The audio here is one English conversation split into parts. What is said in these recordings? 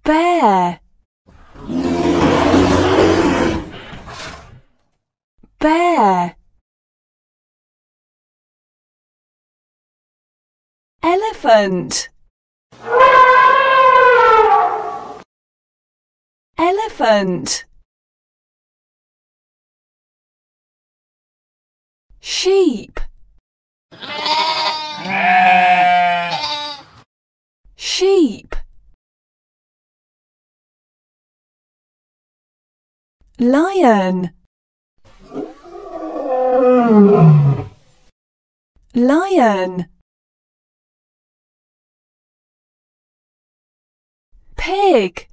bear, bear. Elephant, elephant. Sheep, sheep. Lion, lion. Pig,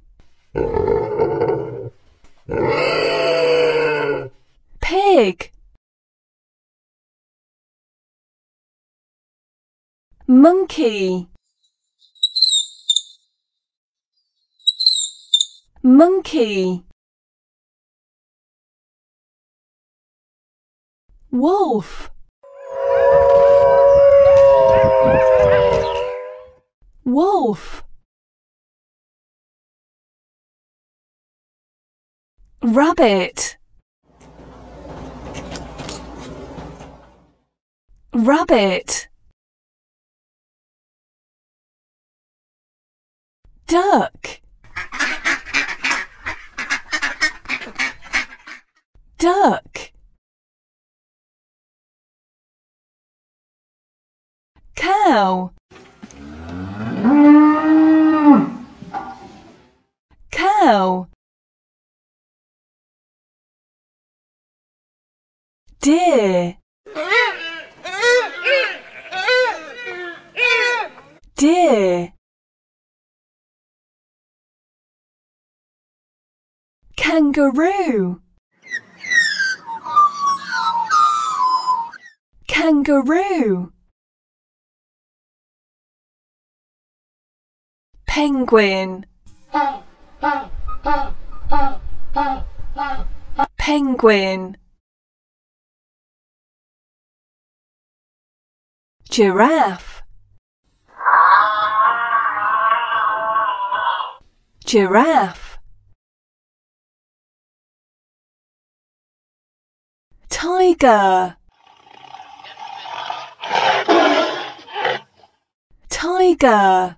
pig. Monkey, monkey. Wolf, wolf. Rabbit, rabbit. Duck, duck. Cow, cow. Deer, deer. Kangaroo, kangaroo. Penguin, penguin. Giraffe, giraffe. Tiger, tiger.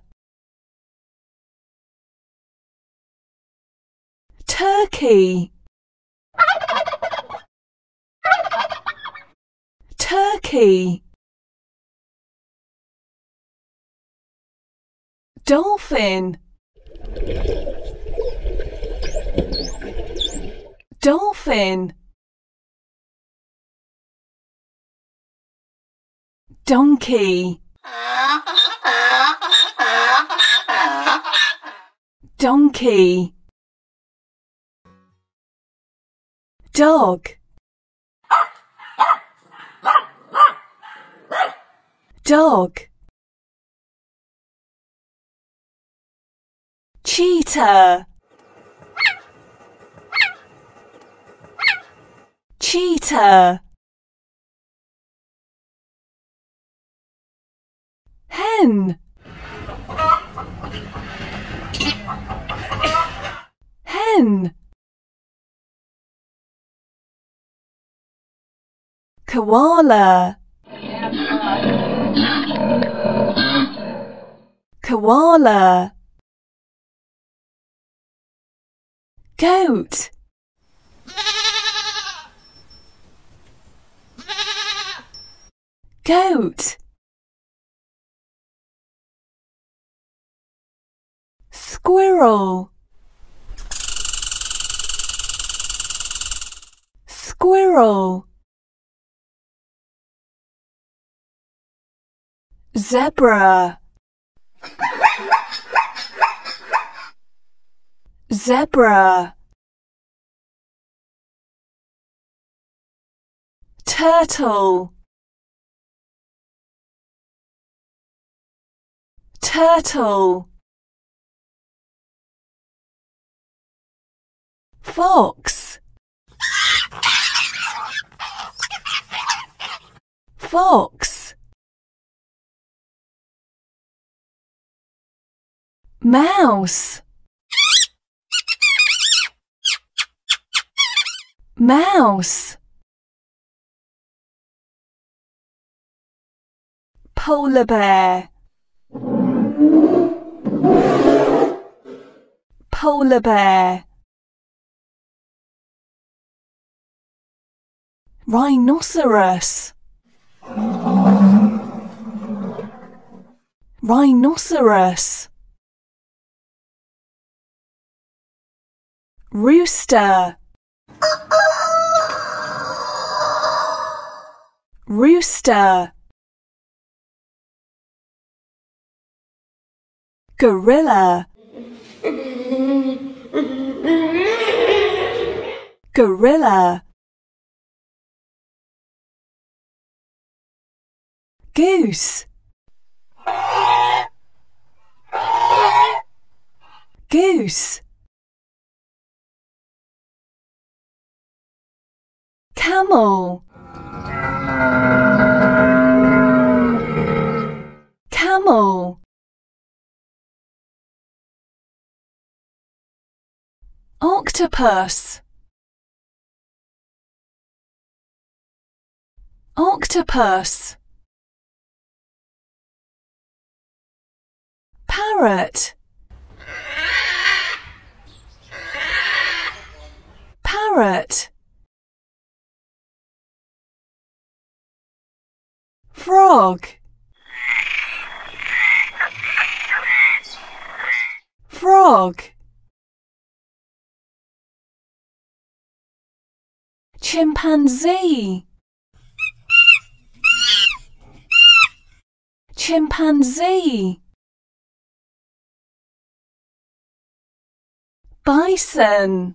Turkey, turkey. Dolphin, dolphin. Donkey, donkey. Dog, dog. Cheetah, cheetah. Hen, hen. Koala, koala. Goat, goat. Squirrel, squirrel. Zebra, zebra. Turtle, turtle. Fox, fox. Mouse, mouse, polar bear, polar bear, rhinoceros, rhinoceros, rooster, rooster, gorilla, gorilla, goose, goose, camel, camel, octopus, octopus, parrot, parrot, frog, frog, chimpanzee, chimpanzee, bison,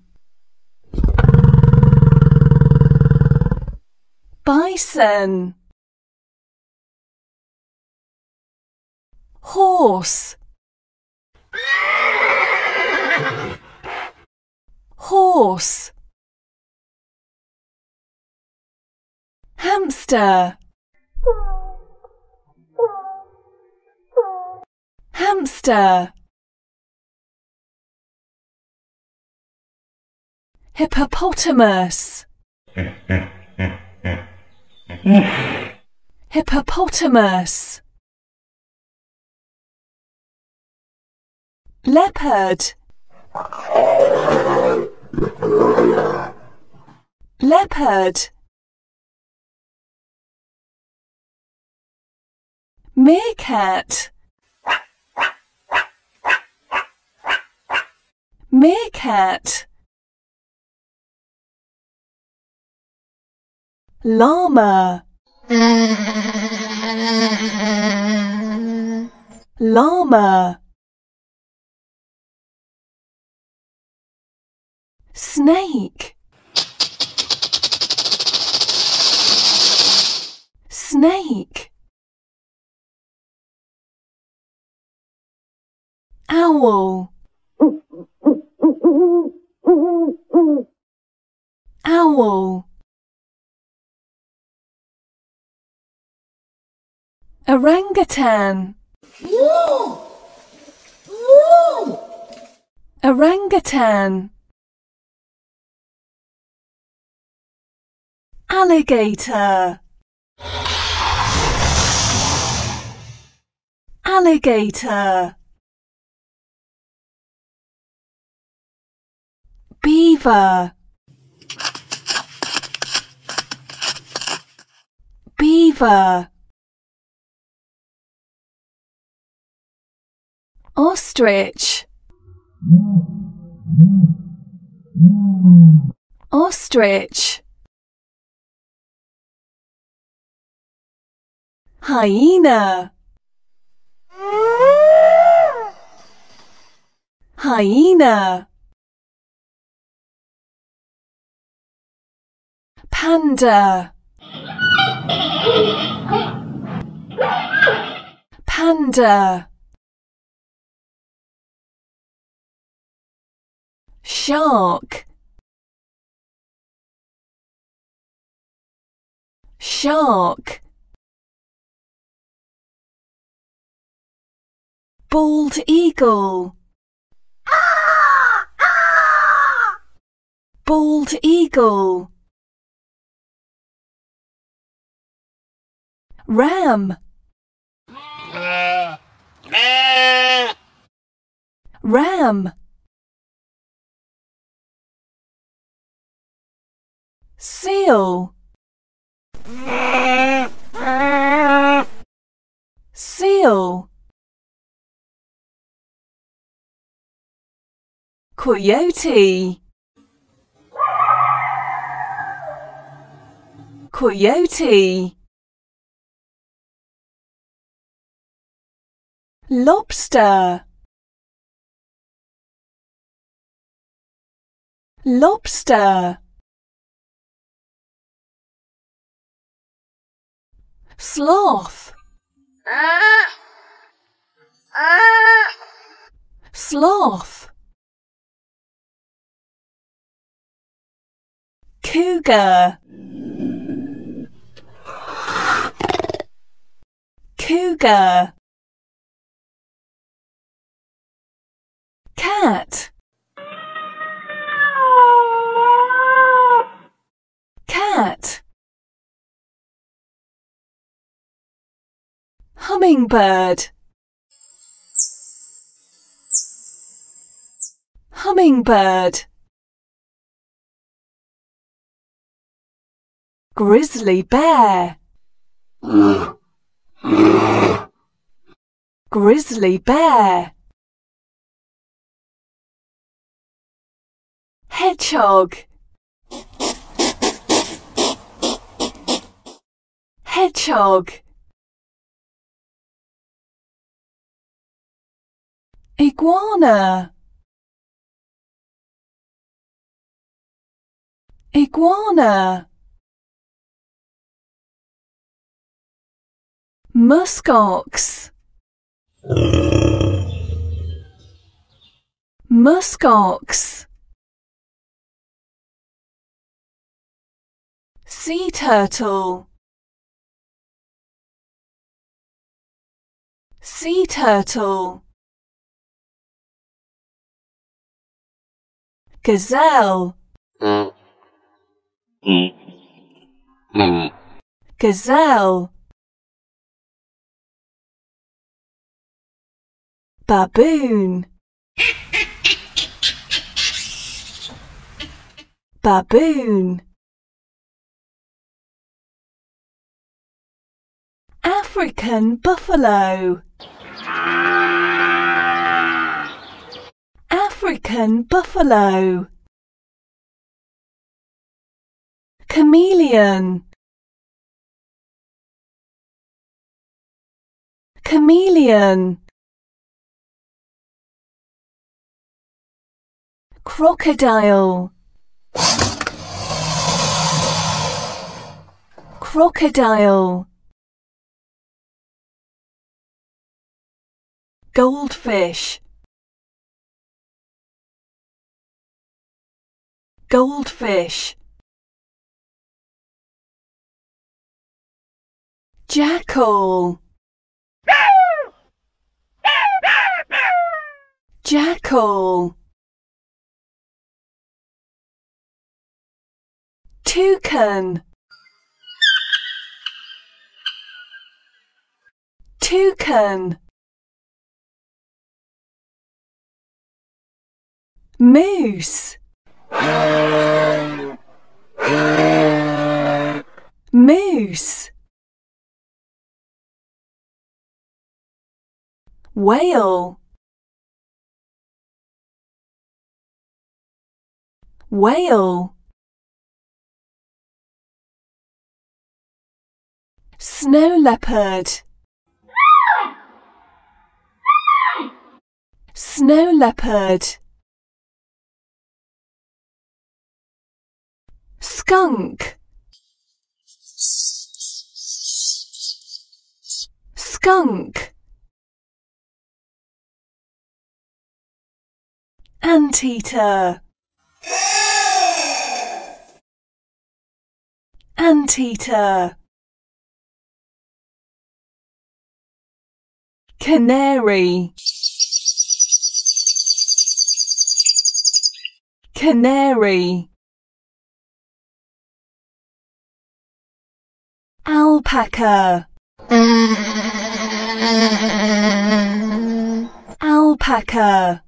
bison, horse, horse, hamster, hamster, hippopotamus, hippopotamus, leopard, leopard, meerkat, meerkat, llama, llama, snake, snake, owl, owl, orangutan, orangutan, alligator, alligator, beaver, beaver, ostrich, ostrich, hyena, hyena, panda, panda, shark, shark, bald eagle, bald eagle, ram, ram. Seal, seal. Coyote, coyote. Lobster, lobster. Sloth, sloth. Cougar, cougar. Cat, cat. Hummingbird, hummingbird. Grizzly bear, grizzly bear. Hedgehog, hedgehog. Iguana, iguana. Muskox, muskox. Sea turtle, sea turtle. Gazelle, gazelle. Baboon, baboon. African buffalo, African buffalo. Chameleon, chameleon. Crocodile, crocodile. Goldfish, goldfish. Jackal, jackal. Toucan, toucan. Moose, moose. Whale, whale. Snow leopard, snow leopard. Skunk, skunk. Anteater, anteater. Canary, canary. Alpaca, alpaca,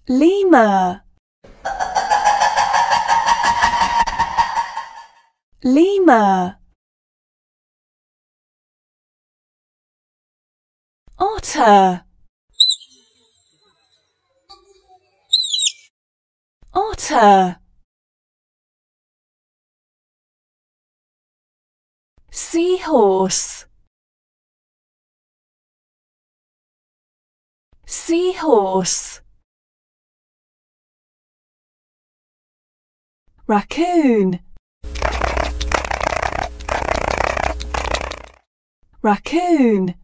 lemur, lemur, otter, otter, seahorse, seahorse, raccoon, raccoon,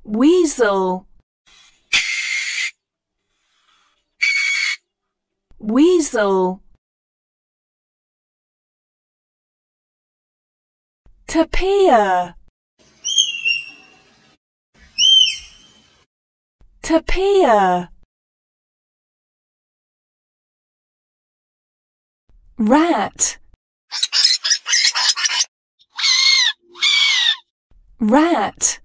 weasel, weasel, tapir, tapir, rat, rat,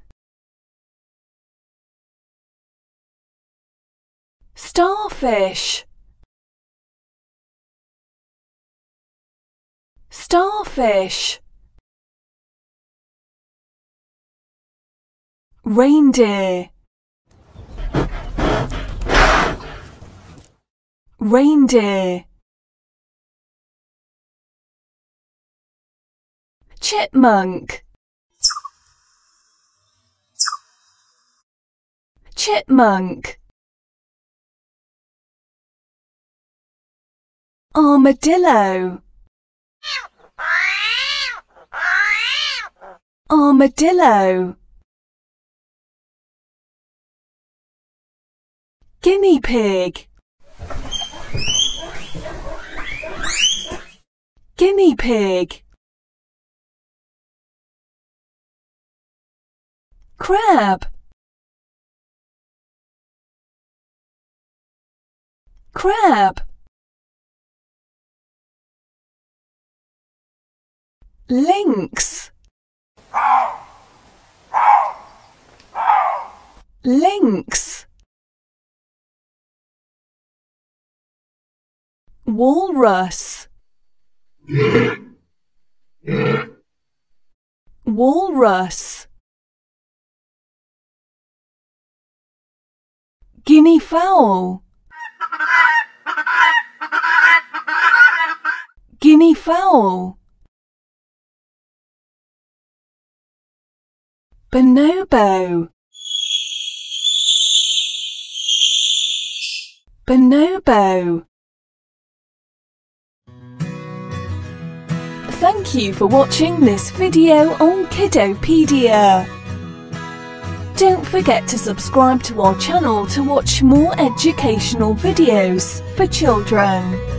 starfish, starfish, reindeer, reindeer, chipmunk, chipmunk, armadillo, armadillo, guinea pig, guinea pig, crab, crab, lynx, lynx, walrus, walrus, guinea fowl, guinea fowl, bonobo, bonobo. Thank you for watching this video on Kiddopedia. Don't forget to subscribe to our channel to watch more educational videos for children.